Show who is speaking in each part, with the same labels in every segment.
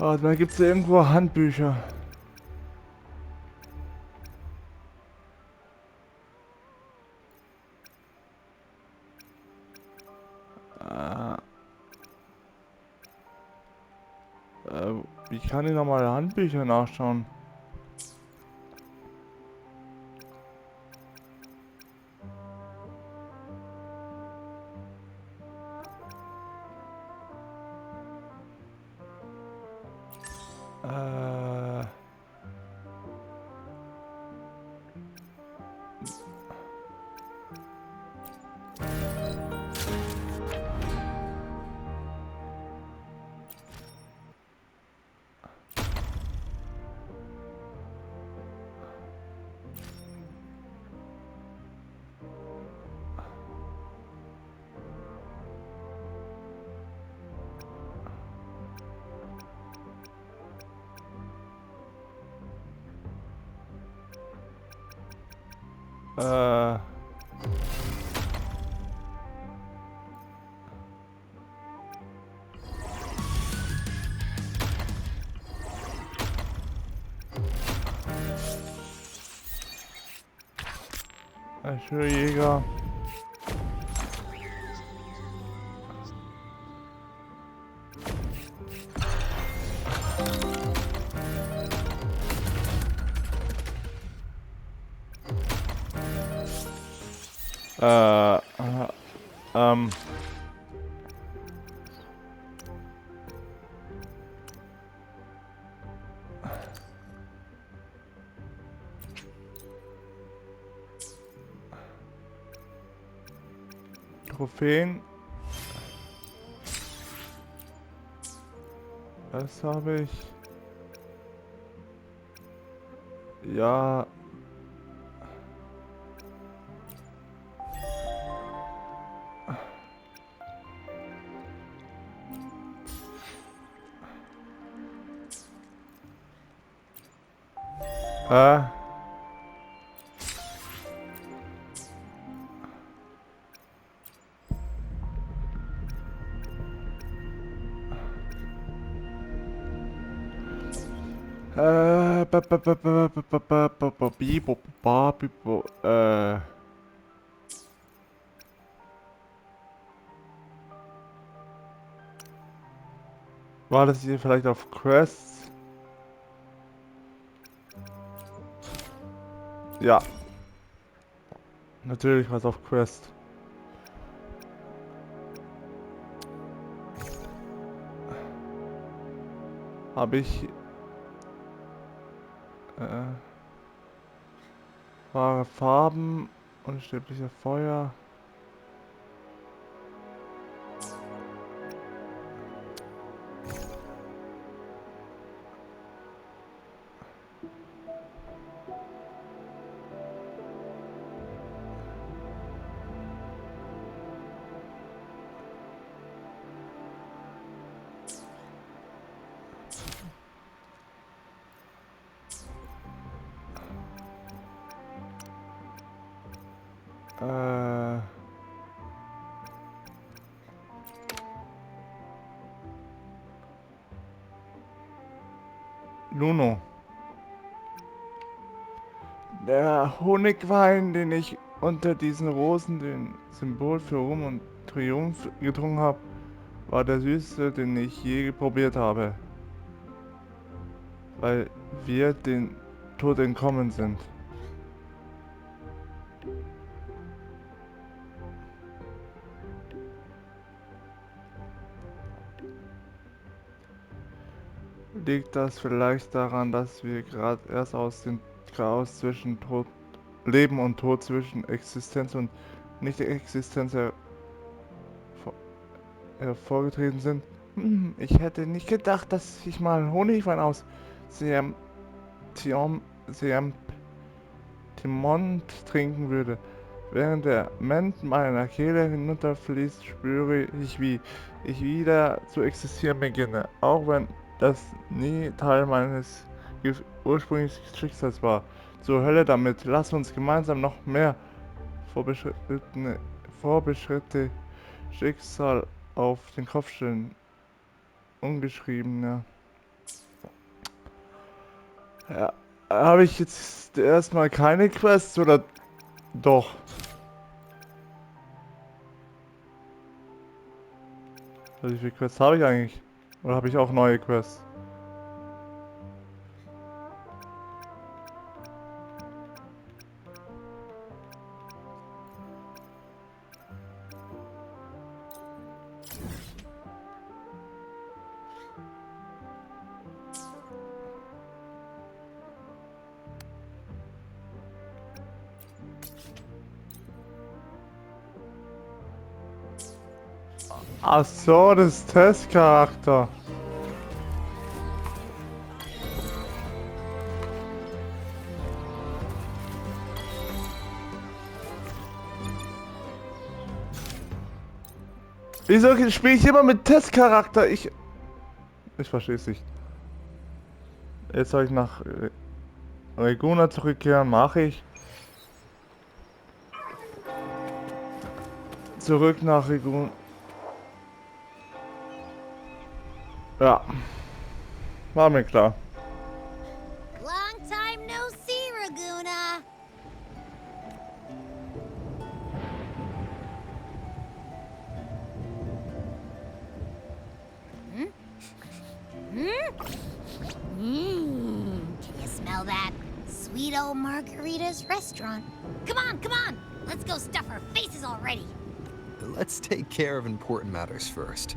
Speaker 1: Ah, da gibt es irgendwo Handbücher. Äh, Wie kann ich nochmal Handbücher nachschauen? Äh, äh, Jäger. Äh, äh, ähm. Trophäen. Das habe ich. Ja. Äh. War das hier vielleicht auf Quests? Ja, natürlich was auf Quest. Habe ich wahre Farben, unsterblicher Feuer. Äh, Luno. Der Honigwein, den ich unter diesen Rosen, den Symbol für Ruhm und Triumph getrunken habe, war der süßeste, den ich je probiert habe, weil wir den Tod entkommen sind. Liegt das vielleicht daran, dass wir gerade erst aus dem Chaos zwischen Leben und Tod, zwischen Existenz und Nicht-Existenz hervorgetreten sind? Ich hätte nicht gedacht, dass ich mal Honigwein aus Siam, Siam Timont trinken würde. Während der Ment meiner Kehle hinunterfließt, spüre ich, wie ich wieder zu existieren beginne, auch wenn das nie Teil meines ursprünglichen Schicksals war. Zur Hölle damit, lass uns gemeinsam noch mehr Vorbeschritte Schicksal auf den Kopf stellen. Ungeschrieben, ja. Ja, habe ich jetzt erstmal keine Quests oder doch? Also wie viele Quests habe ich eigentlich? Oder habe ich auch neue Quests? Ach so, das ist Testcharakter. Wieso spiele ich immer mit Testcharakter? Ich verstehe es nicht. Jetzt soll ich nach Reguna zurückkehren, mache ich. Zurück nach Reguna. Ja, war mir klar.
Speaker 2: Long time no see, Raguna. Can you smell that? Sweet old Margarita's restaurant. Come on. Let's go stuff our faces already.
Speaker 3: Let's take care of important matters first.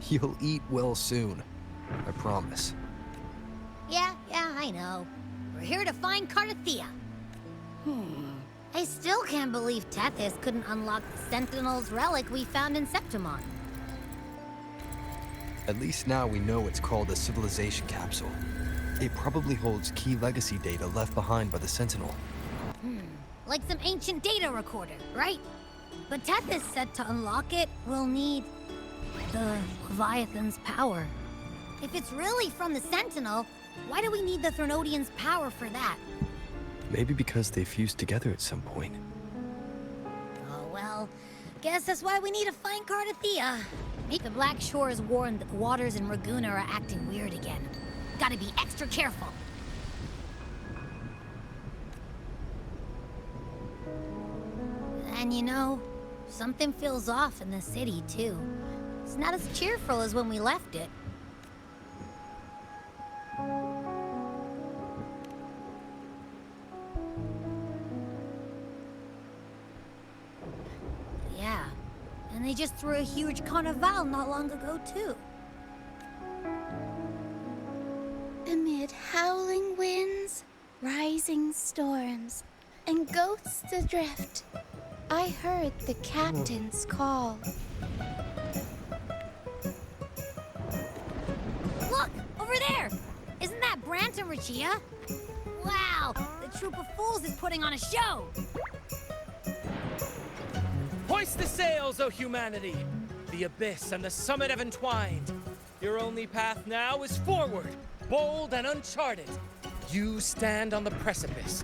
Speaker 3: You'll eat well soon. I promise.
Speaker 2: Yeah, I know. We're here to find Cartethyia. I still can't believe Tethys couldn't unlock the Sentinel's relic we found in Septimon.
Speaker 3: At least now we know it's called a civilization capsule. It probably holds key legacy data left behind by the Sentinel.
Speaker 2: Like some ancient data recorder, right? But Tethys said to unlock it, we'll need the Leviathan's power. If it's really from the Sentinel, why do we need the Threnodian's power for that?
Speaker 3: Maybe because they fused together at some point.
Speaker 2: Oh well, guess that's why we need to find Cartethyia. The Black Shore is warned that the waters in Raguna are acting weird again. Gotta be extra careful. And you know, something feels off in the city too. It's not as cheerful as when we left it. Yeah, and they just threw a huge carnival not long ago too.
Speaker 4: Amid howling winds, rising storms, and ghosts adrift, I heard the captain's call.
Speaker 2: Look, over there! Isn't that Brant and Regia? Wow, the troop of fools is putting on a show!
Speaker 5: Hoist the sails, O humanity! The abyss and the summit have entwined. Your only path now is forward, bold and uncharted. You stand on the precipice.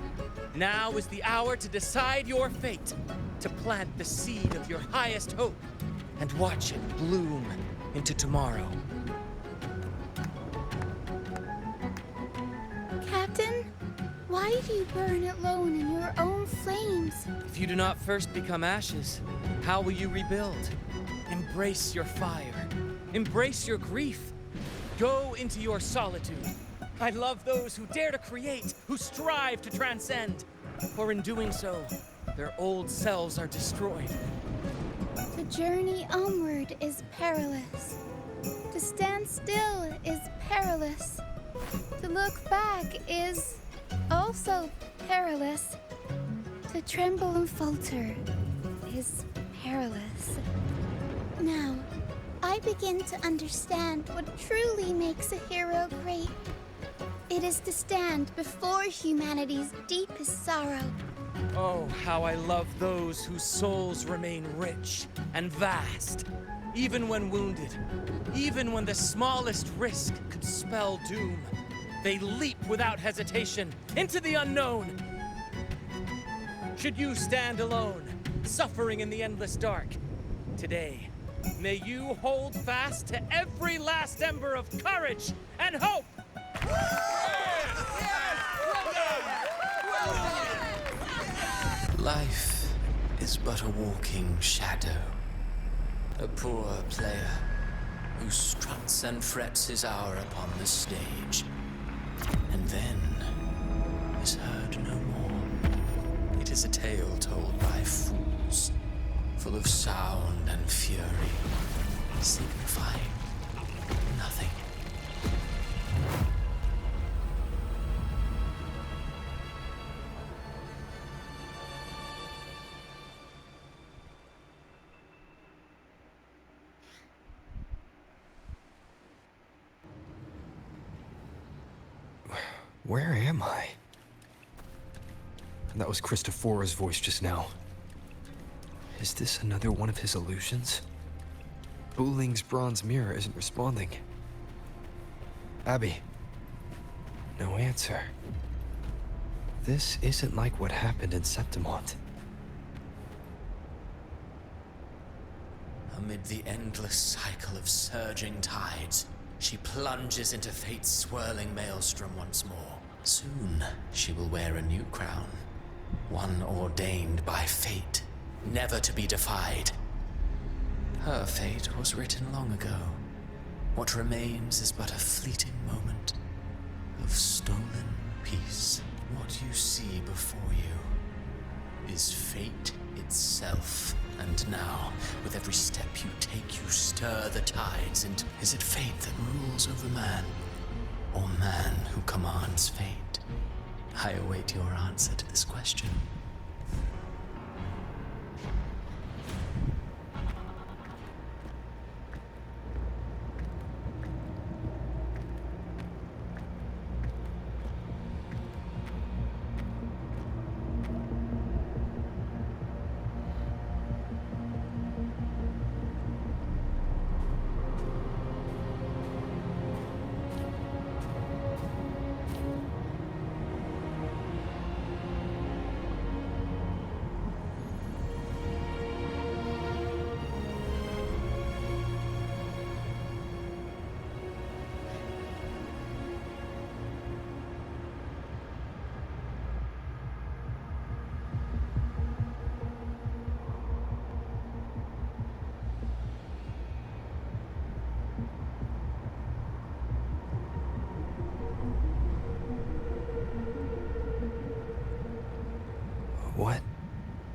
Speaker 5: Now is the hour to decide your fate, to plant the seed of your highest hope, and watch it bloom into tomorrow.
Speaker 4: Captain, why do you burn alone in your own flames?
Speaker 5: If you do not first become ashes, how will you rebuild? Embrace your fire. Embrace your grief. Go into your solitude. I love those who dare to create, who strive to transcend. For in doing so, their old selves are destroyed.
Speaker 4: The journey onward is perilous. To stand still is perilous. To look back is also perilous. To tremble and falter is perilous. Now, I begin to understand what truly makes a hero great. It is to stand before humanity's deepest sorrow.
Speaker 5: Oh, how I love those whose souls remain rich and vast. Even when wounded, even when the smallest risk could spell doom, they leap without hesitation into the unknown. Should you stand alone, suffering in the endless dark, today, may you hold fast to every last ember of courage and hope! Yes! Yes!
Speaker 6: Life is but a walking shadow, a poor player who struts and frets his hour upon the stage, and then is heard no more. It is a tale told by fools, full of sound and fury, signifying nothing.
Speaker 3: Where am I? That was Christophora's voice just now. Is this another one of his illusions? Buling's bronze mirror isn't responding. Abby. No answer. This isn't like what happened in Septimont.
Speaker 6: Amid the endless cycle of surging tides, she plunges into fate's swirling maelstrom once more. Soon, she will wear a new crown, one ordained by fate, never to be defied. Her fate was written long ago. What remains is but a fleeting moment of stolen peace. What you see before you is fate itself. And now, with every step you take, you stir the tides into... Is it fate that rules over man? Or man who commands fate? I await your answer to this question.
Speaker 3: What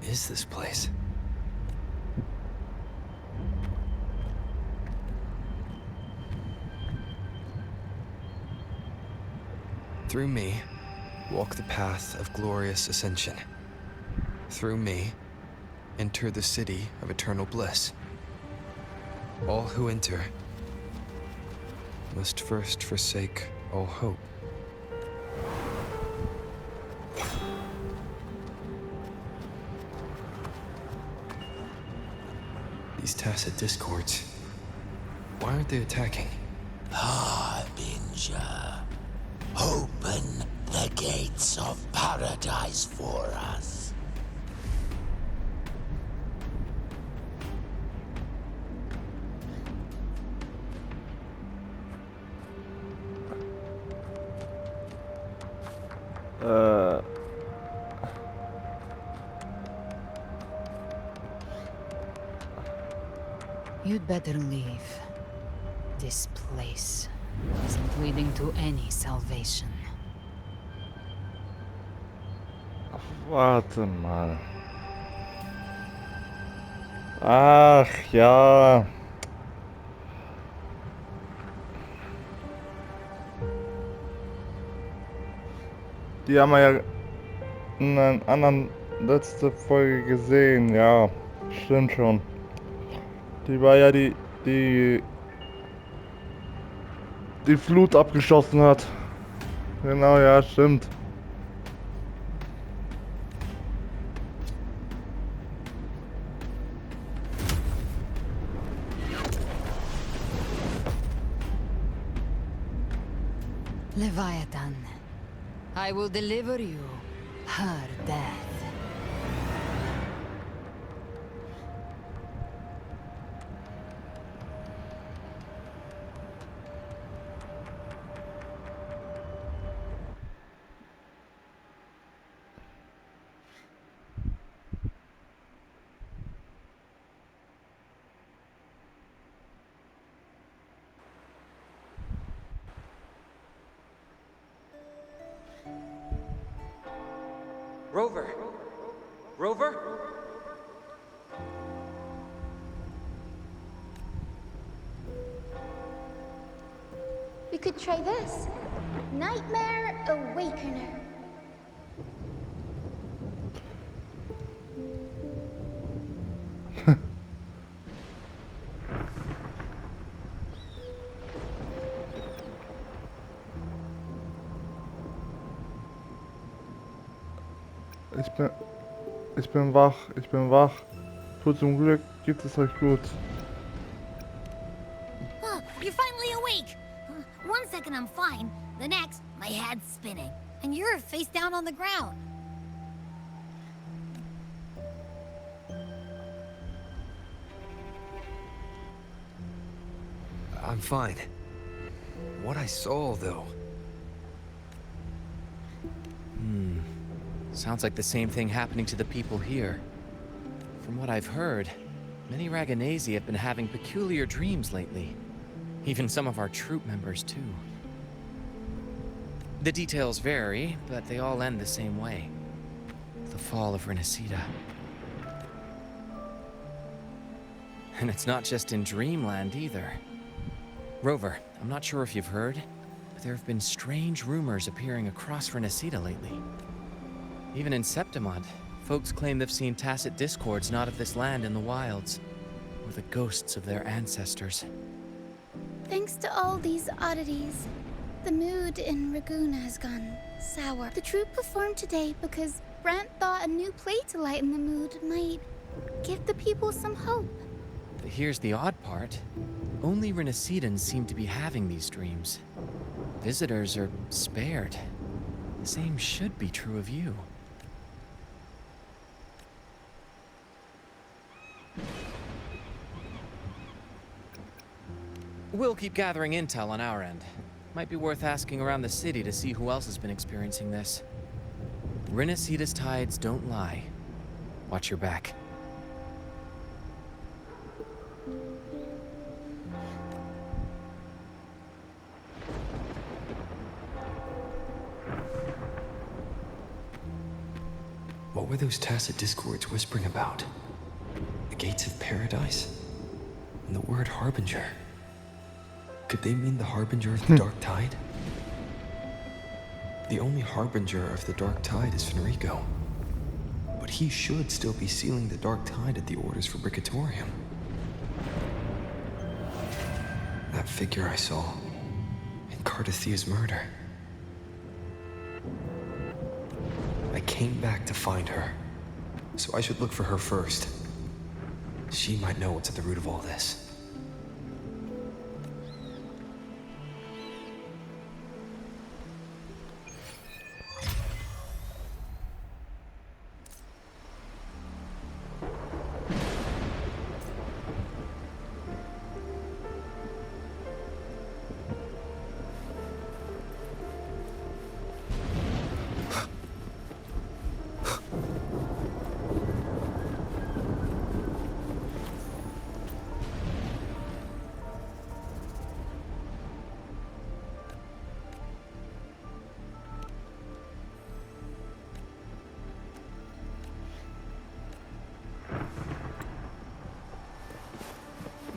Speaker 3: is this place? Through me, walk the path of glorious ascension. Through me, enter the city of eternal bliss. All who enter must first forsake all hope. These tacit discords, why aren't they attacking?
Speaker 7: Harbinger, open the gates of paradise for us.
Speaker 8: You'd better leave. This place isn't leading to any salvation.
Speaker 1: Warte mal. Ach ja. Die haben wir ja in einer anderen letzte Folge gesehen, ja. Stimmt schon. Die war ja die Flut abgeschossen hat. Genau, ja, stimmt.
Speaker 8: Leviathan, I will deliver you her death.
Speaker 4: We could try this. Nightmare Awakener.
Speaker 1: Ich bin wach, ich bin wach. Zum Glück geht es euch gut.
Speaker 2: Oh, you're finally awake. One second I'm fine, the next my head's spinning, and you're face down on the ground.
Speaker 3: I'm fine. What I saw, though.
Speaker 5: Sounds like the same thing happening to the people here. From what I've heard, many Raganesi have been having peculiar dreams lately. Even some of our troop members, too. The details vary, but they all end the same way. The fall of Renacida. And it's not just in Dreamland, either. Rover, I'm not sure if you've heard, but there have been strange rumors appearing across Renacida lately. Even in Septimont, folks claim they've seen tacit discords not of this land in the wilds, or the ghosts of their ancestors.
Speaker 4: Thanks to all these oddities, the mood in Raguna has gone sour. The troupe performed today because Brant thought a new play to lighten the mood might give the people some hope.
Speaker 5: But here's the odd part. Only Renacidans seem to be having these dreams. Visitors are spared. The same should be true of you. We'll keep gathering intel on our end. Might be worth asking around the city to see who else has been experiencing this. Renacida's tides don't lie. Watch your back.
Speaker 3: What were those tacit discords whispering about? The gates of paradise? And the word harbinger? Could they mean the harbinger of the dark tide? The only harbinger of the dark tide is Fenrico. But he should still be sealing the dark tide at the orders for Bricatorium. That figure I saw in Cartethyia's murder. I came back to find her, so I should look for her first. She might know what's at the root of all this.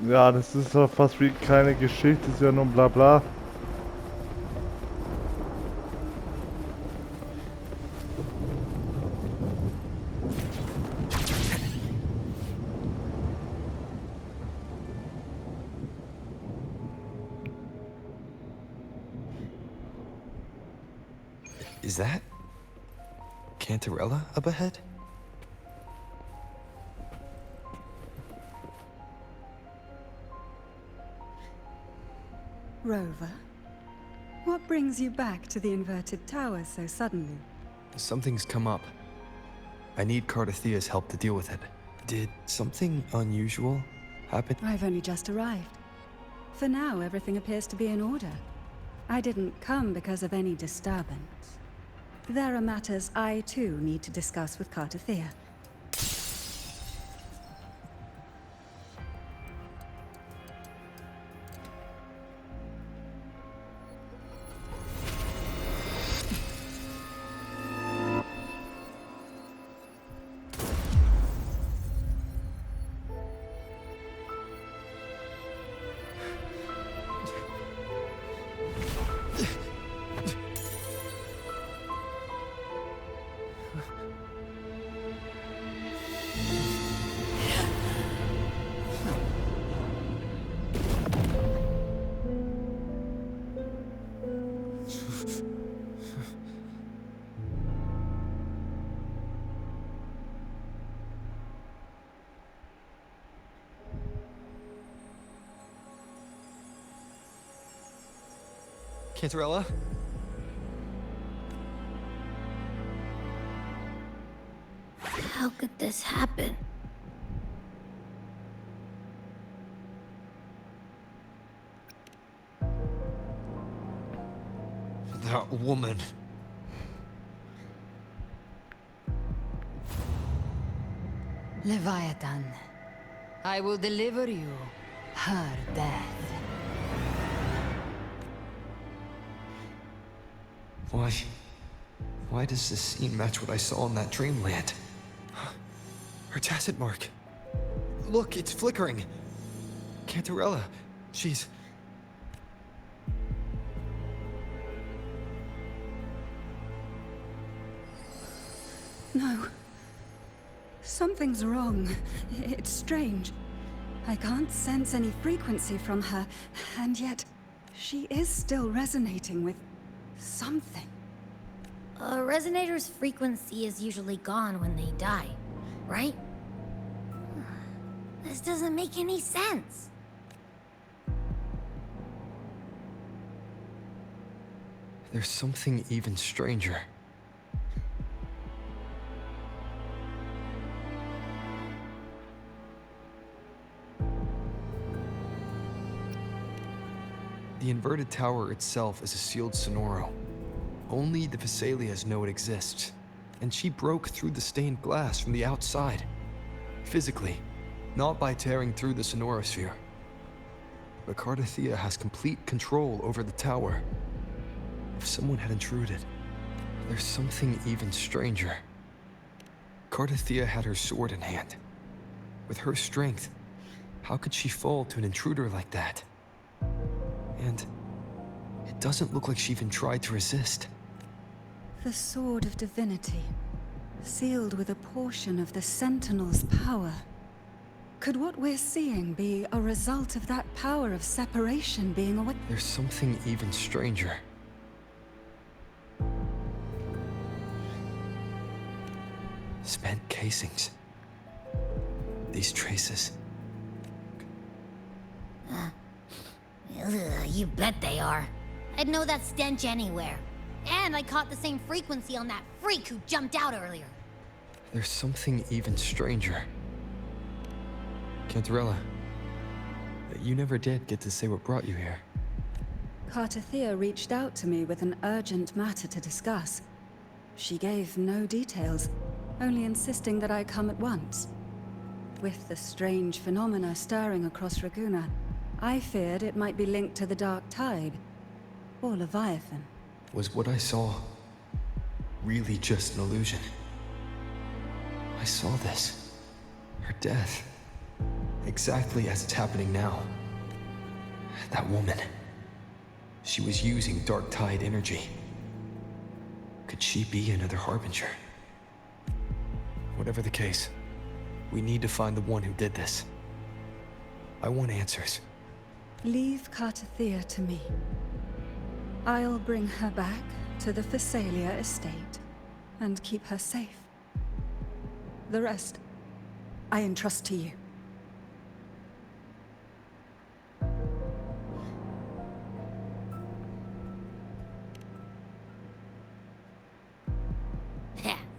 Speaker 1: Ja, das ist doch fast wie keine Geschichte, ist ja nur bla bla.
Speaker 3: Is that Cantarella up ahead?
Speaker 9: Rover, what brings you back to the inverted tower so suddenly?
Speaker 3: Something's come up. I need Cartethyia's help to deal with it. Did something unusual happen?
Speaker 9: I've only just arrived. For now, everything appears to be in order. I didn't come because of any disturbance. There are matters I, too, need to discuss with Cartethyia.
Speaker 3: Cantarella?
Speaker 2: How could this happen?
Speaker 3: That woman.
Speaker 8: Leviathan, I will deliver you her death.
Speaker 3: Why does this scene match what I saw in that dreamland? Her tacit mark. Look, it's flickering. Cantarella, she's...
Speaker 9: No. Something's wrong. It's strange. I can't sense any frequency from her, and yet she is still resonating with something.
Speaker 2: A resonator's frequency is usually gone when they die, right? This doesn't make any sense.
Speaker 3: There's something even stranger. The inverted tower itself is a sealed sonoro. Only the Vesalias know it exists, and she broke through the stained glass from the outside. Physically, not by tearing through the sonorosphere. But Cartethyia has complete control over the tower. If someone had intruded, there's something even stranger. Cartethyia had her sword in hand. With her strength, how could she fall to an intruder like that? And it doesn't look like she even tried to resist.
Speaker 9: The Sword of Divinity, sealed with a portion of the Sentinel's power. Could what we're seeing be a result of that power of separation being away?
Speaker 3: There's something even stranger. Spent casings. These traces.
Speaker 2: You bet they are. I'd know that stench anywhere. And I caught the same frequency on that freak who jumped out earlier.
Speaker 3: There's something even stranger. Cantarella, you never did get to say what brought you here.
Speaker 9: Cartethyia reached out to me with an urgent matter to discuss. She gave no details, only insisting that I come at once. With the strange phenomena stirring across Raguna, I feared it might be linked to the Dark Tide, or Leviathan.
Speaker 3: Was what I saw really just an illusion? I saw this. Her death. Exactly as it's happening now. That woman. She was using Dark Tide energy. Could she be another Harbinger? Whatever the case, we need to find the one who did this. I want answers.
Speaker 9: Leave Cartethyia to me. I'll bring her back to the Phasalia estate and keep her safe. The rest, I entrust to you.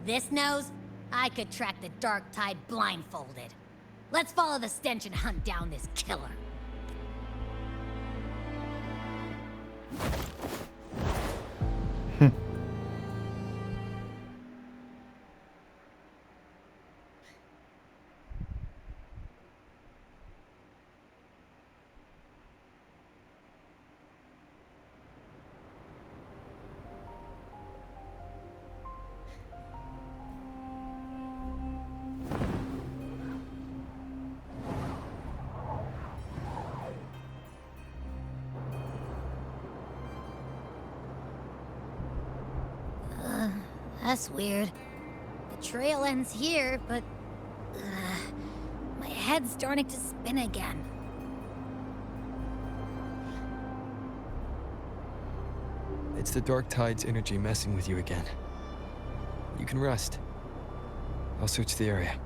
Speaker 2: This nose? I could track the Dark Tide blindfolded. Let's follow the stench and hunt down this killer. That's weird. The trail ends here, but... my head's starting to spin again.
Speaker 3: It's the Dark Tide's energy messing with you again. You can rest. I'll search the area.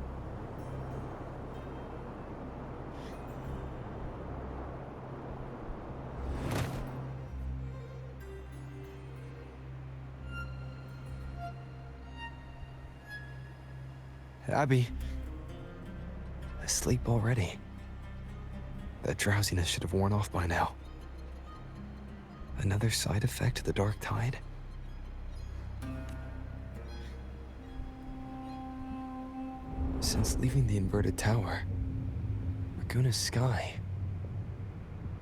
Speaker 3: Abby. Asleep already. That drowsiness should have worn off by now. Another side effect of the dark tide? Since leaving the inverted tower, Raguna's sky,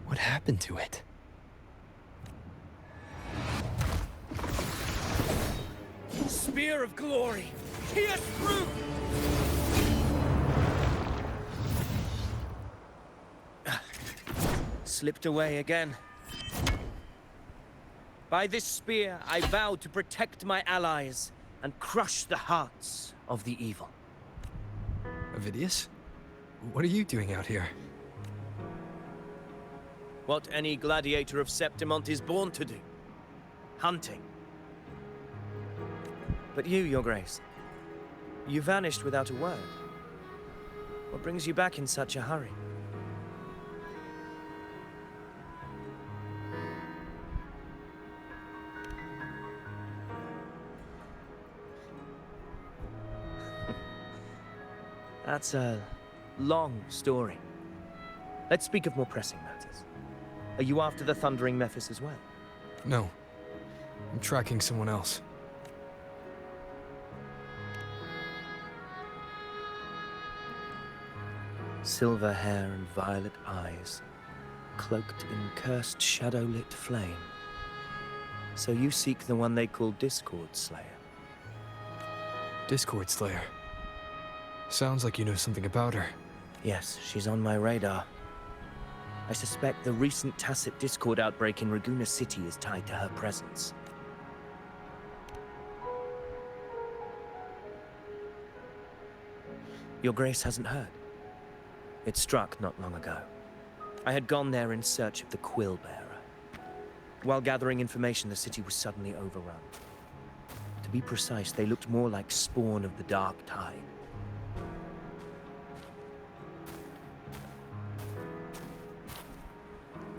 Speaker 3: what happened to it?
Speaker 5: Spear of glory! Pierce through! Slipped away again. By this spear, I vow to protect my allies and crush the hearts of the evil.
Speaker 3: Avidius? What are you doing out here?
Speaker 5: What any gladiator of Septimont is born to do. Hunting. But you, Your Grace, you vanished without a word. What brings you back in such a hurry? That's a long story. Let's speak of more pressing matters. Are you after the Thundering Mephis as well?
Speaker 3: No. I'm tracking someone else.
Speaker 5: Silver hair and violet eyes, cloaked in cursed shadow-lit flame. So you seek the one they call Discord Slayer.
Speaker 3: Discord Slayer. Sounds like you know something about her.
Speaker 5: Yes, she's on my radar. I suspect the recent tacit Discord outbreak in Raguna City is tied to her presence. Your Grace hasn't heard. It struck not long ago. I had gone there in search of the Quill Bearer. While gathering information, the city was suddenly overrun. To be precise, they looked more like spawn of the Dark Tide.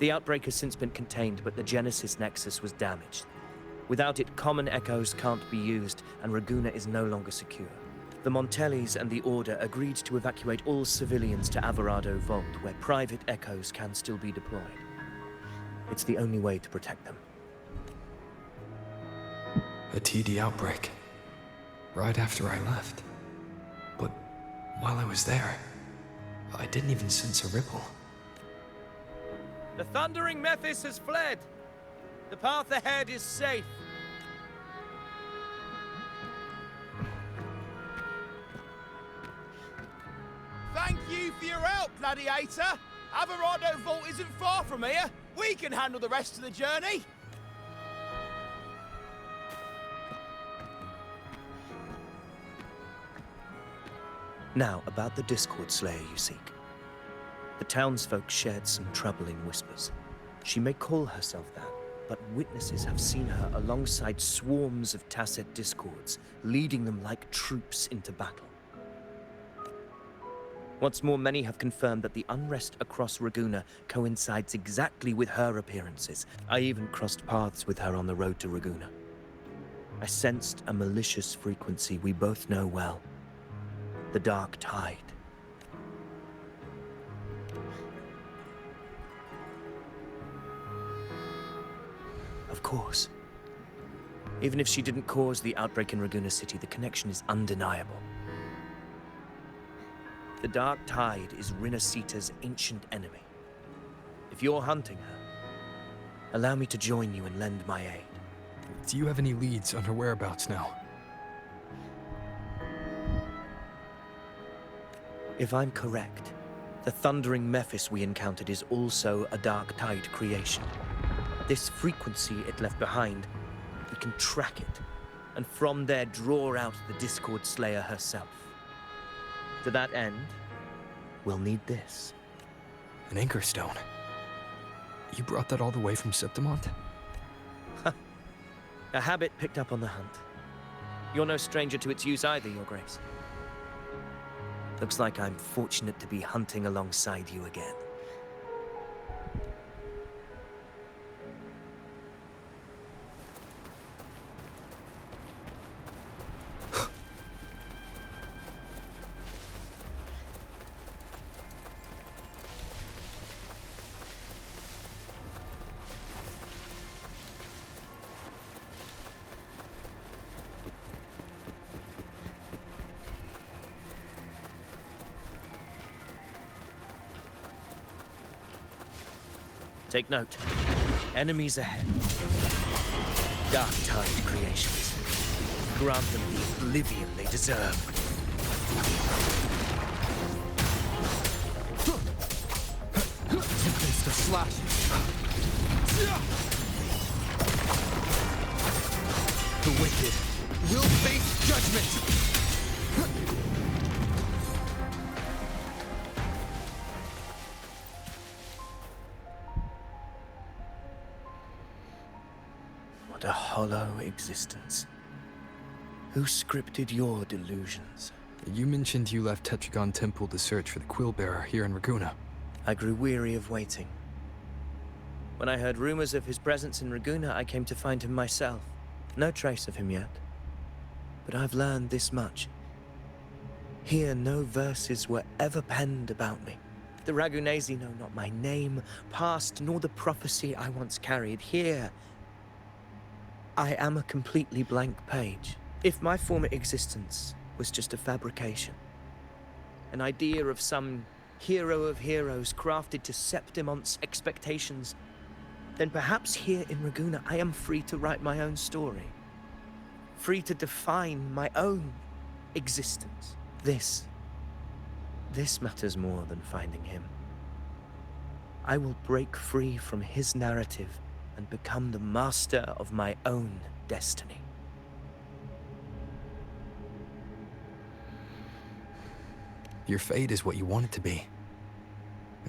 Speaker 5: The outbreak has since been contained, but the Genesis Nexus was damaged. Without it, common echoes can't be used, and Raguna is no longer secure. The Montellis and the Order agreed to evacuate all civilians to Averado Vault, where private echoes can still be deployed. It's the only way to protect them.
Speaker 3: A TD outbreak. Right after I left. But while I was there, I didn't even sense a ripple.
Speaker 5: The Thundering Mephis has fled. The path ahead is safe.
Speaker 10: Thank you for your help, Gladiator. Averado Vault isn't far from here. We can handle the rest of the journey.
Speaker 5: Now, about the Discord Slayer you seek. The townsfolk shared some troubling whispers. She may call herself that, but witnesses have seen her alongside swarms of tacit discords, leading them like troops into battle. What's more, many have confirmed that the unrest across Raguna coincides exactly with her appearances. I even crossed paths with her on the road to Raguna. I sensed a malicious frequency we both know well. The Dark Tide. Of course. Even if she didn't cause the outbreak in Raguna City, the connection is undeniable. The Dark Tide is Rinasita's ancient enemy. If you're hunting her, allow me to join you and lend my aid.
Speaker 3: Do you have any leads on her whereabouts now?
Speaker 5: If I'm correct, the Thundering Mephis we encountered is also a Dark Tide creation. This frequency it left behind, we can track it, and from there draw out the Discord Slayer herself. To that end, we'll need this.
Speaker 3: An anchor stone. You brought that all the way from Septimont?
Speaker 5: A habit picked up on the hunt. You're no stranger to its use either, Your Grace. Looks like I'm fortunate to be hunting alongside you again.
Speaker 11: Take note. Enemies ahead. Dark-tide creations. Grant them the oblivion they deserve.
Speaker 5: Tempest of slash. The wicked will face judgment!
Speaker 11: What a hollow existence. Who scripted your delusions?
Speaker 3: You mentioned you left Tetragon Temple to search for the Quill Bearer here in Raguna.
Speaker 11: I grew weary of waiting. When I heard rumors of his presence in Raguna, I came to find him myself. No trace of him yet. But I've learned this much. Here, no verses were ever penned about me. The Ragunesi know not my name, past, nor the prophecy I once carried. Here, I am a completely blank page. If my former existence was just a fabrication, an idea of some hero of heroes crafted to Septimont's expectations, then perhaps here in Raguna I am free to write my own story. Free to define my own existence. This matters more than finding him. I will break free from his narrative and become the master of my own destiny.
Speaker 3: Your fate is what you want it to be.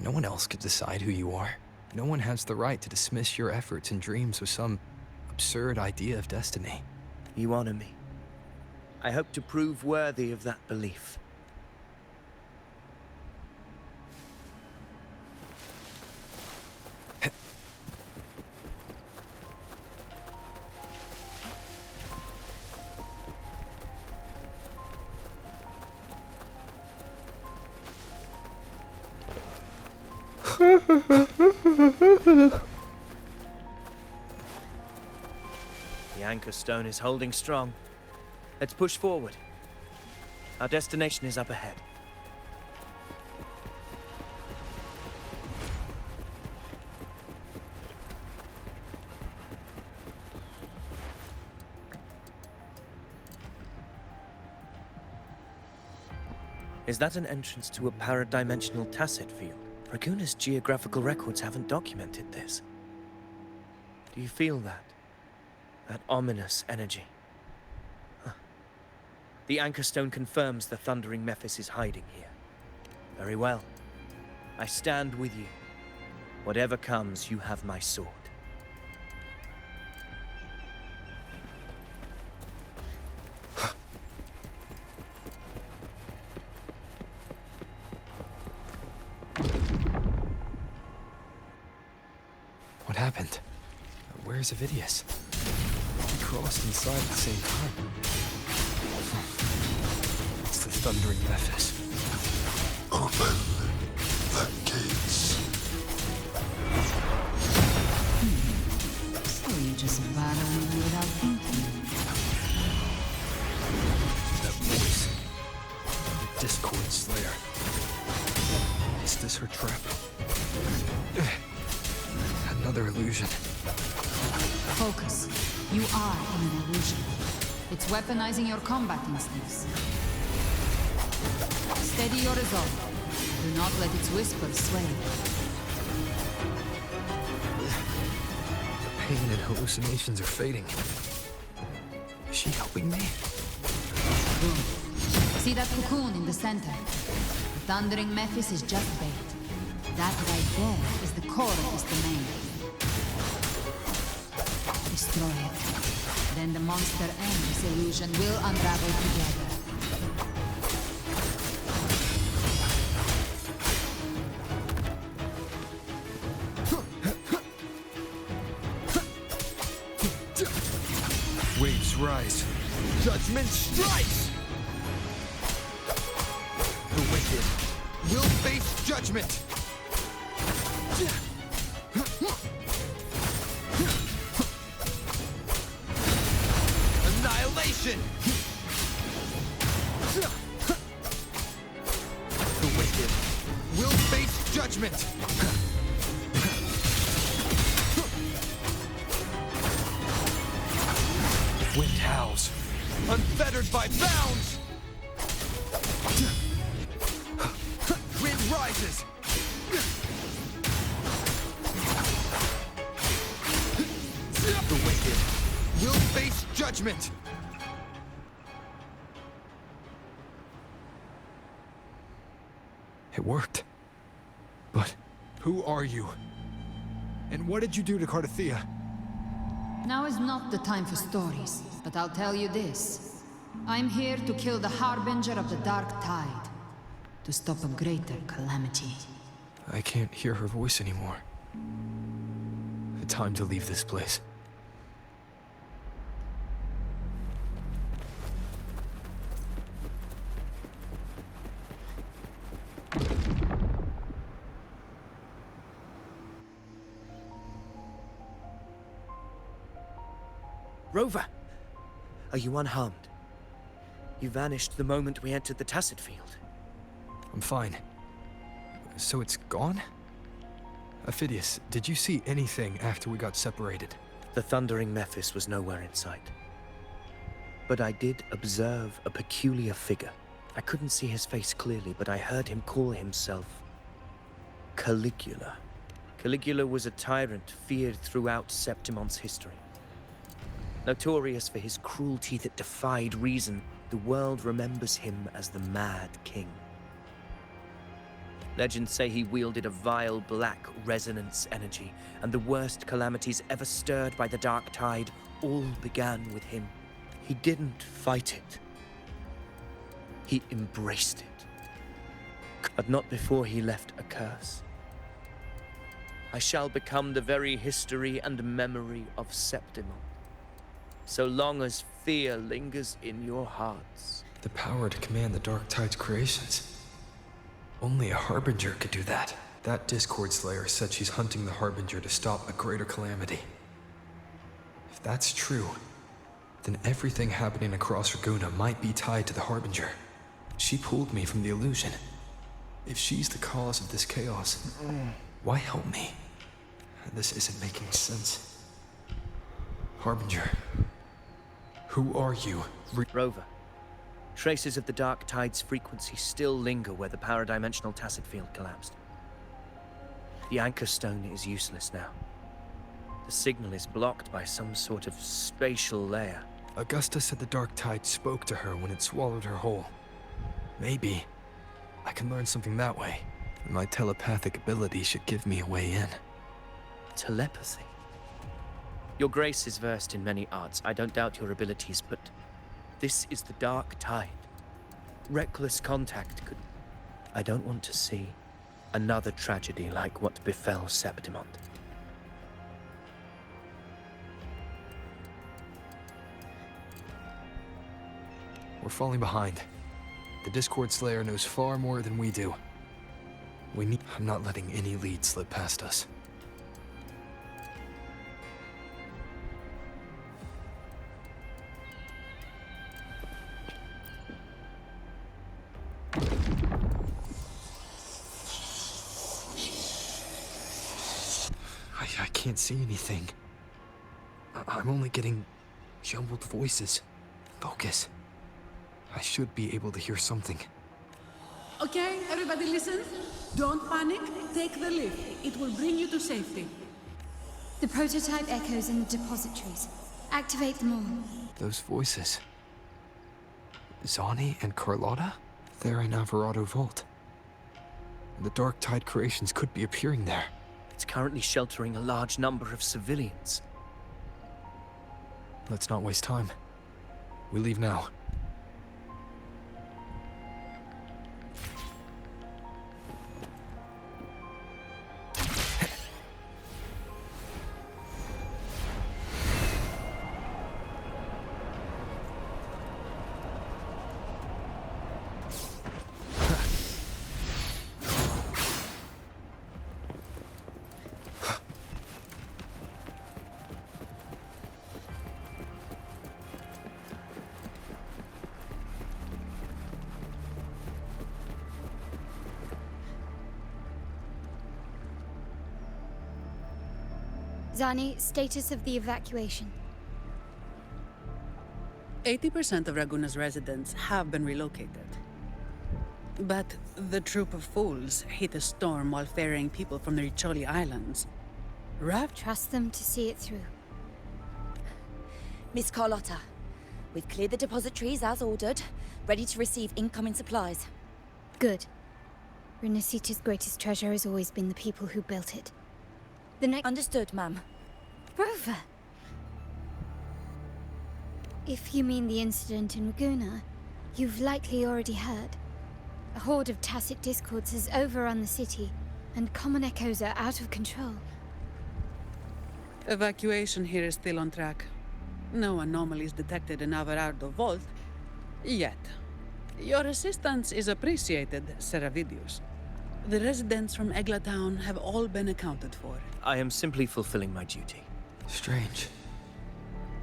Speaker 3: No one else could decide who you are. No one has the right to dismiss your efforts and dreams with some absurd idea of destiny.
Speaker 11: You honor me. I hope to prove worthy of that belief. The anchor stone is holding strong. Let's push forward. Our destination is up ahead. Is that an entrance to a paradimensional tacit field? Raguna's geographical records haven't documented this. Do you feel that? That ominous energy? Huh. The anchor stone confirms the thundering Mephis is hiding here. Very well. I stand with you. Whatever comes, you have my sword.
Speaker 3: What happened? Where's Avidius? We crossed inside at the same time. It's the thundering Mephis.
Speaker 7: Open the gates.
Speaker 8: So you just battle me without thinking.
Speaker 3: That voice. The Discord Slayer. Is this her trap? Another illusion.
Speaker 8: Focus. You are in an illusion. It's weaponizing your combat instincts. Steady your resolve. Do not let its whispers sway.
Speaker 3: The pain and hallucinations are fading. Is she helping me?
Speaker 8: Good. See that cocoon in the center? The thundering Mephis is just bait. That right there is the core of his domain. Destroy it. Then the monster and this illusion will unravel together.
Speaker 5: Waves rise. Judgment strikes! The wicked will face judgment! Annihilation! The wicked will face judgment!
Speaker 3: yourselves, unfettered by bounds! Wind rises! The wicked will face judgment! It worked. But who are you? And what did you do to Cartethyia?
Speaker 8: Now is not the time for stories, but I'll tell you this. I'm here to kill the Harbinger of the Dark Tide, to stop a greater calamity.
Speaker 3: I can't hear her voice anymore. Time to leave this place.
Speaker 11: Rover! Are you unharmed? You vanished the moment we entered the Tacit Field.
Speaker 3: I'm fine. So it's gone? Ophidius, did you see anything after we got separated?
Speaker 11: The thundering Mephis was nowhere in sight. But I did observe a peculiar figure. I couldn't see his face clearly, but I heard him call himself Caligula. Caligula was a tyrant feared throughout Septimon's history. Notorious for his cruelty that defied reason, the world remembers him as the Mad King. Legends say he wielded a vile black resonance energy, and the worst calamities ever stirred by the Dark Tide all began with him. He didn't fight it. He embraced it. But not before he left a curse. I shall become the very history and memory of Septimon, so long as fear lingers in your hearts.
Speaker 3: The power to command the Dark Tide's creations. Only a Harbinger could do that. That Discord Slayer said she's hunting the Harbinger to stop a greater calamity. If that's true, then everything happening across Raguna might be tied to the Harbinger. She pulled me from the illusion. If she's the cause of this chaos, why help me? This isn't making sense. Harbinger, who are you?
Speaker 11: Rover. Traces of the Dark Tide's frequency still linger where the power-dimensional Tacit Field collapsed. The Anchor Stone is useless now. The signal is blocked by some sort of spatial layer.
Speaker 3: Augusta said the Dark Tide spoke to her when it swallowed her whole. Maybe I can learn something that way. My telepathic ability should give me a way in.
Speaker 11: Telepathy? Your Grace is versed in many arts. I don't doubt your abilities, but this is the Dark Tide. Reckless contact could... I don't want to see another tragedy like what befell Septimon.
Speaker 3: We're falling behind. The Discord Slayer knows far more than we do. I'm not letting any lead slip past us. I can't see anything. I'm only getting jumbled voices. Focus. I should be able to hear something.
Speaker 12: Okay, everybody listen. Don't panic. Take the lift. It will bring you to safety.
Speaker 2: The prototype echoes in the depositories. Activate them all.
Speaker 3: Those voices. Zani and Carlotta? They're in Alvarado Vault. The Dark Tide creations could be appearing there.
Speaker 11: It's currently sheltering a large number of civilians.
Speaker 3: Let's not waste time. We leave now.
Speaker 2: Zani, status of the evacuation.
Speaker 12: 80% of Raguna's residents have been relocated. But the troop of fools hit a storm while ferrying people from the Riccioli Islands.
Speaker 2: Trust them to see it through.
Speaker 13: Miss Carlotta, we've cleared the depositories as ordered, ready to receive incoming supplies.
Speaker 2: Good. Renacita's greatest treasure has always been the people who built it. The next...
Speaker 13: Understood, ma'am.
Speaker 2: Rover! If you mean the incident in Ragusa, you've likely already heard. A horde of tacit discords has overrun the city, and common echoes are out of control.
Speaker 12: Evacuation here is still on track. No anomalies detected in Averardo Vault yet. Your assistance is appreciated, Seravidius. The residents from Egla Town have all been accounted for.
Speaker 11: I am simply fulfilling my duty.
Speaker 3: Strange.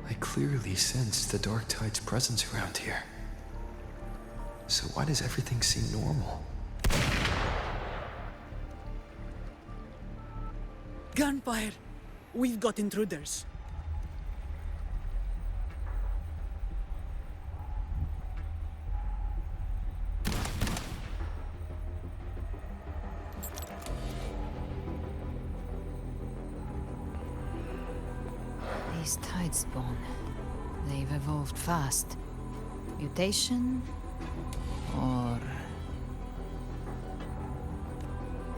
Speaker 3: I clearly sense the Dark Tide's presence around here. So why does everything seem normal?
Speaker 12: Gunfire! We've got intruders.
Speaker 8: These tides spawn. They've evolved fast. Mutation? Or...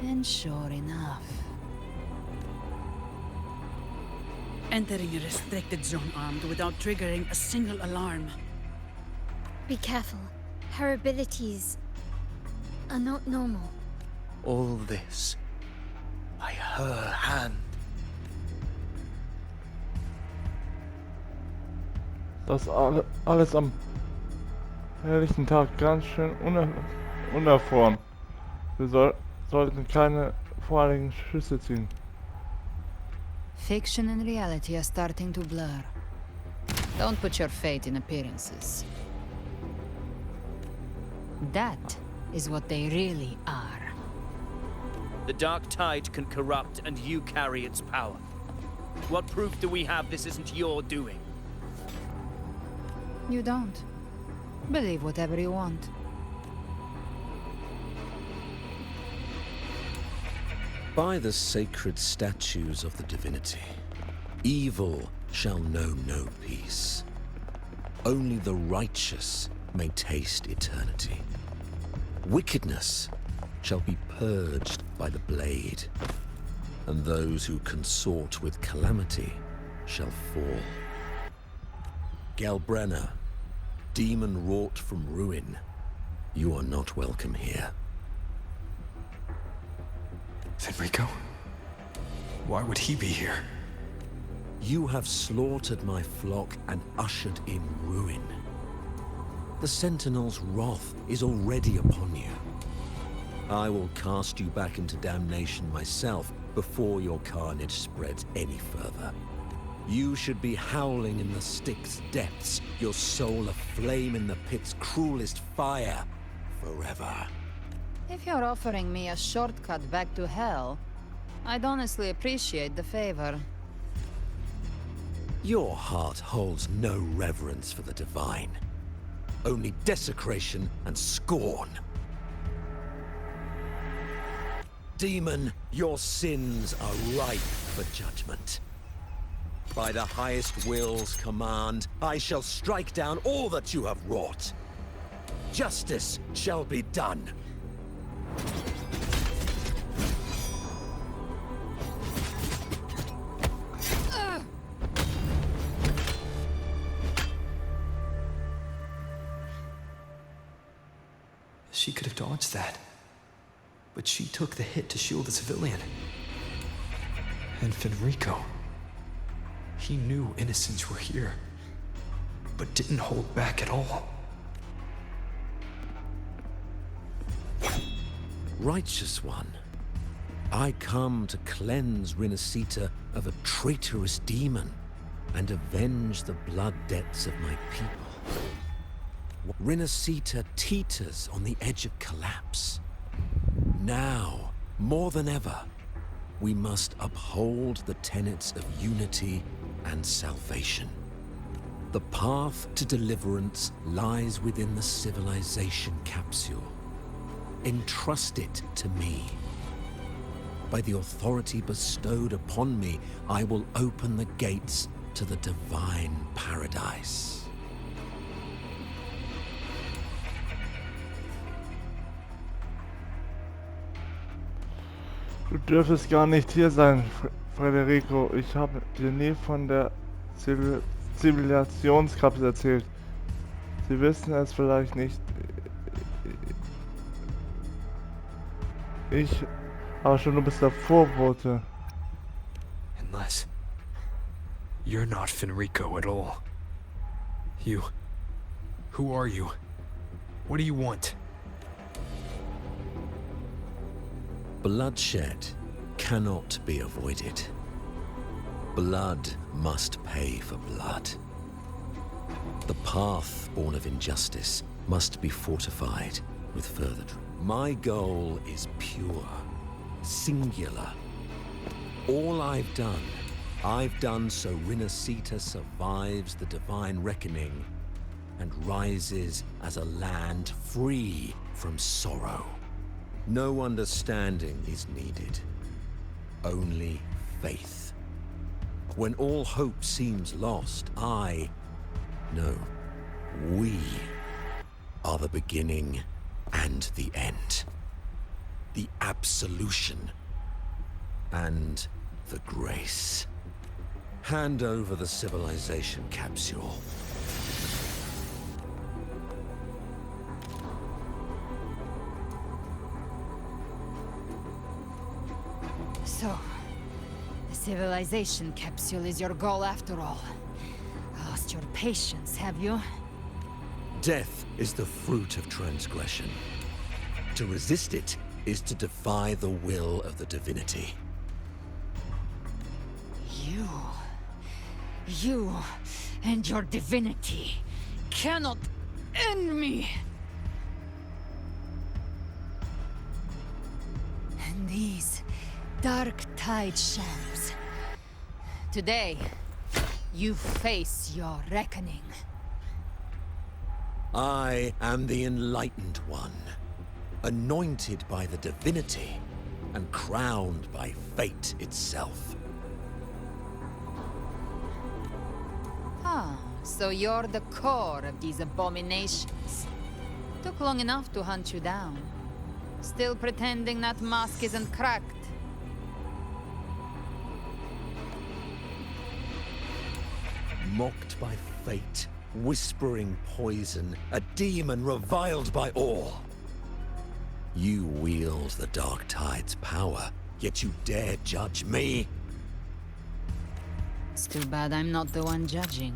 Speaker 8: And sure enough...
Speaker 12: Entering a restricted zone armed without triggering a single alarm.
Speaker 2: Be careful. Her abilities are not normal.
Speaker 11: All this by her hand.
Speaker 1: Das alles am herrlichen Tag ganz schön unerfahren. Wir sollten keine voreiligen Schlüsse ziehen.
Speaker 8: Fiction and reality are starting to blur. Don't put your fate in appearances. That is what they really are.
Speaker 11: The Dark Tide can corrupt, and you carry its power. What proof do we have this isn't your doing?
Speaker 8: You don't. Believe whatever you want.
Speaker 14: By the sacred statues of the divinity, evil shall know no peace. Only the righteous may taste eternity. Wickedness shall be purged by the blade, and those who consort with calamity shall fall. Galbrenna, demon wrought from ruin, you are not welcome here.
Speaker 3: Fenrico? Why would he be here?
Speaker 14: You have slaughtered my flock and ushered in ruin. The Sentinel's wrath is already upon you. I will cast you back into damnation myself before your carnage spreads any further. You should be howling in the Styx's depths, your soul aflame in the pit's cruelest fire, forever.
Speaker 8: If you're offering me a shortcut back to hell, I'd honestly appreciate the favor.
Speaker 14: Your heart holds no reverence for the divine. Only desecration and scorn. Demon, your sins are ripe for judgment. By the highest will's command, I shall strike down all that you have wrought. Justice shall be done.
Speaker 3: She could have dodged that. But she took the hit to shield the civilian. And Fenrico. He knew innocents were here, but didn't hold back at all.
Speaker 14: Righteous One, I come to cleanse Renacita of a traitorous demon and avenge the blood debts of my people. Renacita teeters on the edge of collapse. Now, more than ever, we must uphold the tenets of unity and salvation. The path to deliverance lies within the civilization capsule. Entrust it to me. By the authority bestowed upon me, I will open the gates to the divine paradise.
Speaker 1: Du dürfest gar nicht hier sein, Federico. Ich habe dir nie von der Zivilisationskapsel erzählt. Sie wissen es vielleicht nicht. Aber schon, du bist der Vorbote.
Speaker 3: Unless you're not Fenrico at all. Who are you? What do you want?
Speaker 14: Bloodshed cannot be avoided. Blood must pay for blood. The path born of injustice must be fortified with further truth. My goal is pure, singular. All I've done so Rinascita survives the divine reckoning and rises as a land free from sorrow. No understanding is needed, only faith. When all hope seems lost, we are the beginning and the end. The absolution and the grace. Hand over the civilization capsule.
Speaker 8: So, the civilization capsule is your goal after all. Lost your patience, have you?
Speaker 14: Death is the fruit of transgression. To resist it is to defy the will of the divinity.
Speaker 8: You and your divinity cannot end me. And these Dark Tide shams. Today, you face your reckoning.
Speaker 14: I am the Enlightened One, anointed by the divinity and crowned by fate itself.
Speaker 8: Ah, so you're the core of these abominations. Took long enough to hunt you down. Still pretending that mask isn't cracked.
Speaker 14: Mocked by fate, whispering poison, a demon reviled by all. You wield the Dark Tide's power, yet you dare judge me?
Speaker 8: It's too bad I'm not the one judging.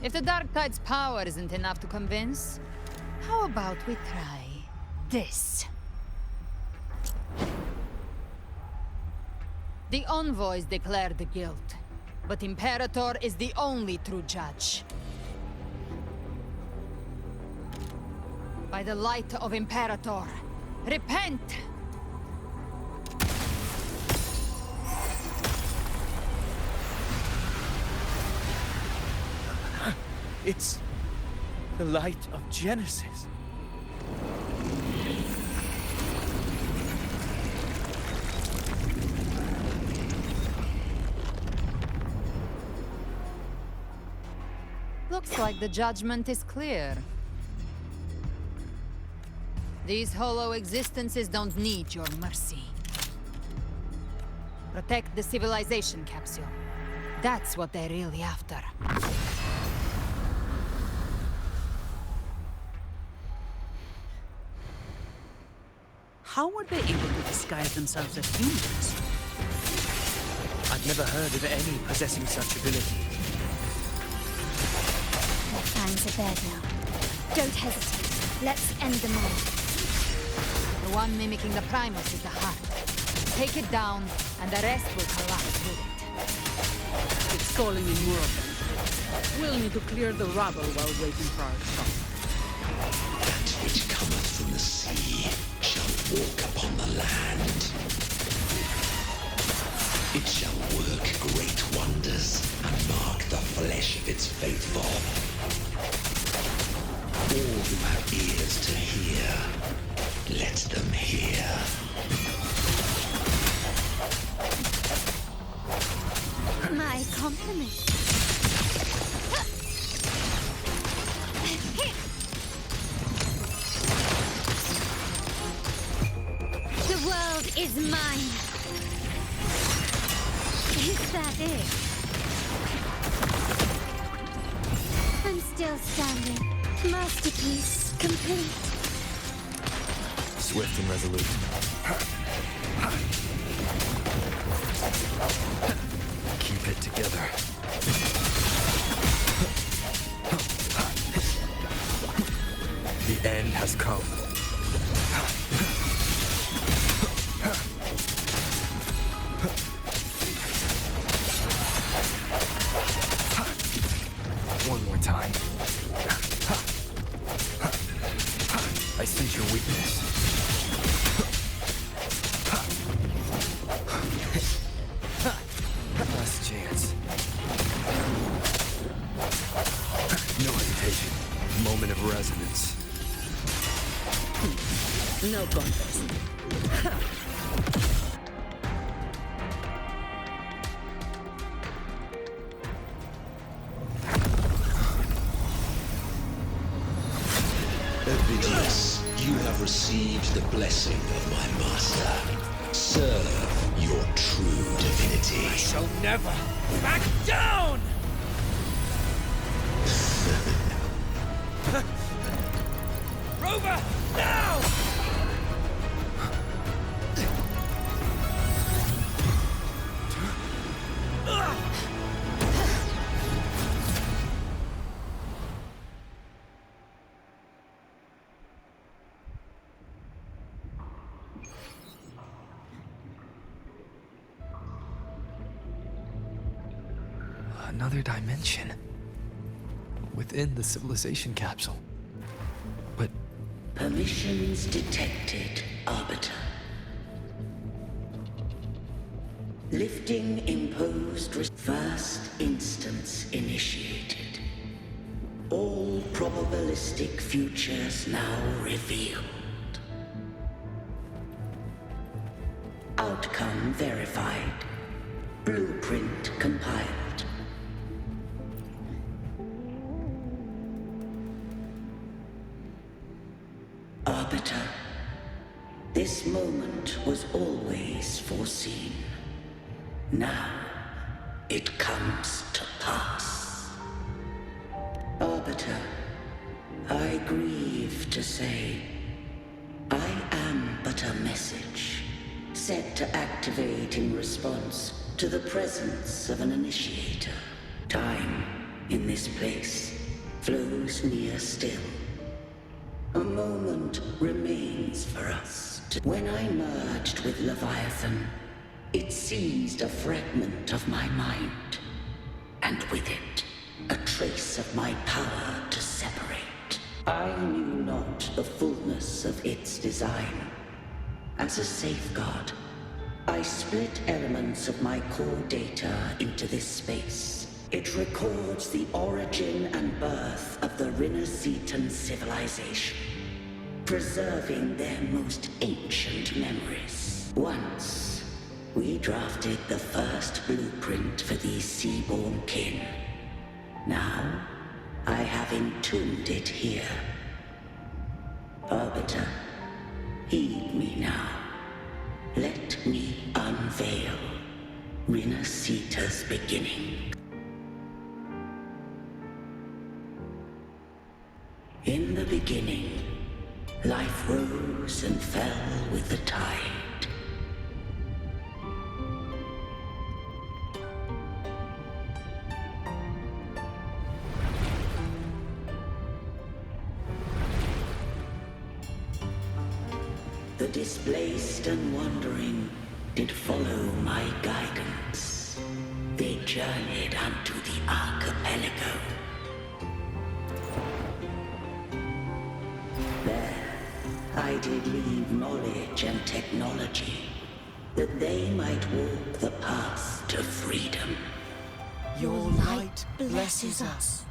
Speaker 8: If the Dark Tide's power isn't enough to convince, how about we try this? The envoys declared the guilt, but Imperator is the only true judge. By the light of Imperator, repent!
Speaker 11: It's the light of Genesis.
Speaker 8: Looks like the judgment is clear. These hollow existences don't need your mercy. Protect the civilization capsule. That's what they're really after.
Speaker 12: How were they able to disguise themselves as humans?
Speaker 11: I've never heard of any possessing such ability.
Speaker 2: Their fangs are bared now. Don't hesitate. Let's end them all.
Speaker 8: The one mimicking the Primus is the heart. Take it down, and the rest will collapse with it.
Speaker 12: It's calling in more of them. We'll need to clear the rubble while waiting for our shot.
Speaker 7: That which cometh from the sea shall walk upon the land. It shall work great wonders. wonders and mark the flesh of its faithful. All who have ears to hear, let them hear.
Speaker 2: My compliments. The world is mine. Is that it? I'm still standing. Masterpiece complete.
Speaker 3: Swift and resolute. Keep it together. The end has come. One more time. I sense your weakness. Last chance. No hesitation. Moment of resonance.
Speaker 12: No contest.
Speaker 7: Ovidius, you have received the blessing of my master. Serve your true divinity.
Speaker 5: I shall never back down! Rover, now!
Speaker 3: Another dimension. Within the civilization capsule. But
Speaker 15: Permissions detected, Arbiter. Lifting imposed first instance initiated. All probabilistic futures now revealed. Outcome verified. Blueprint compiled. Arbiter, this moment was always foreseen. Now, it comes to pass. Arbiter, I grieve to say, I am but a message, set to activate in response to the presence of an initiator. Time, in this place, flows near still. A moment remains for us. When I merged with Leviathan, it seized a fragment of my mind, and with it, a trace of my power to separate. I knew not the fullness of its design. As a safeguard, I split elements of my core data into this space. It records the origin and birth of the Rinnesetan civilization, preserving their most ancient memories. Once, we drafted the first blueprint for these seaborn kin. Now, I have entombed it here. Arbiter, heed me now. Let me unveil Rinneseta's beginning. In the beginning, life rose and fell with the tide. The displaced and wandering did follow my guidance. They journeyed unto the archipelago. There, I did leave knowledge and technology, that they might walk the path to freedom.
Speaker 16: Your light blesses us.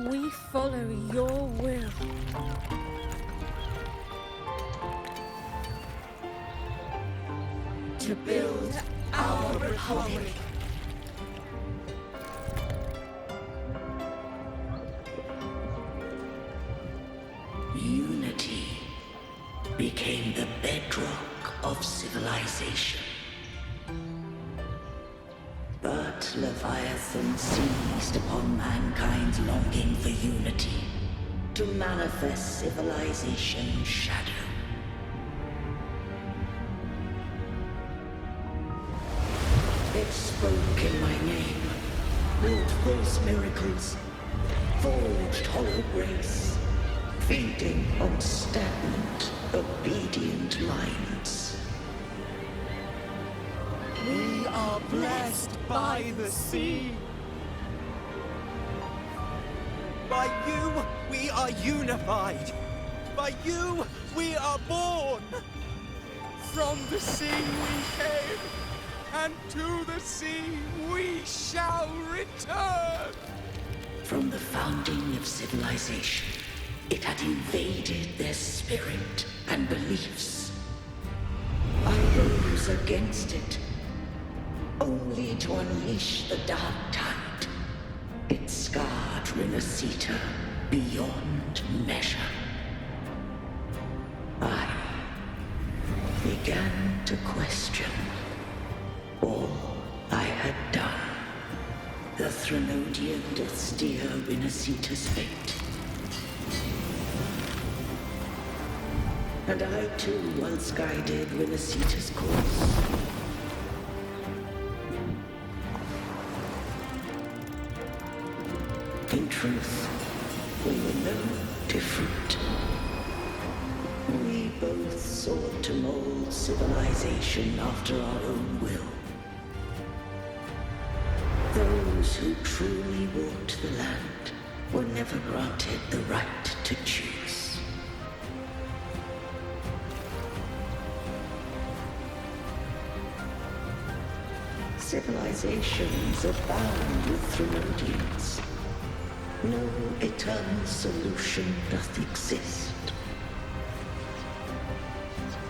Speaker 17: We follow your will.
Speaker 15: To build our republic. Unity became the bedrock of civilization. But Leviathan seized upon mankind's longing for unity to manifest civilization's shadow. It spoke in my name, wrought false miracles, forged hollow grace, feeding on stagnant, obedient minds.
Speaker 16: We are blessed by the sea. By you, we are unified. By you, we are born. From the sea we came, and to the sea we shall return.
Speaker 15: From the founding of civilization, it had invaded their spirit and beliefs. I rose against it, only to unleash the dark tide. It scarred Renacita beyond measure. I began to question all I had done. The Threnodian to steer Renacita's fate. And I too once guided Renacita's course. In truth, we were no different. We both sought to mold civilization after our own will. Those who truly walked the land were never granted the right to choose. Civilizations abound with Threnodians. No eternal solution doth exist.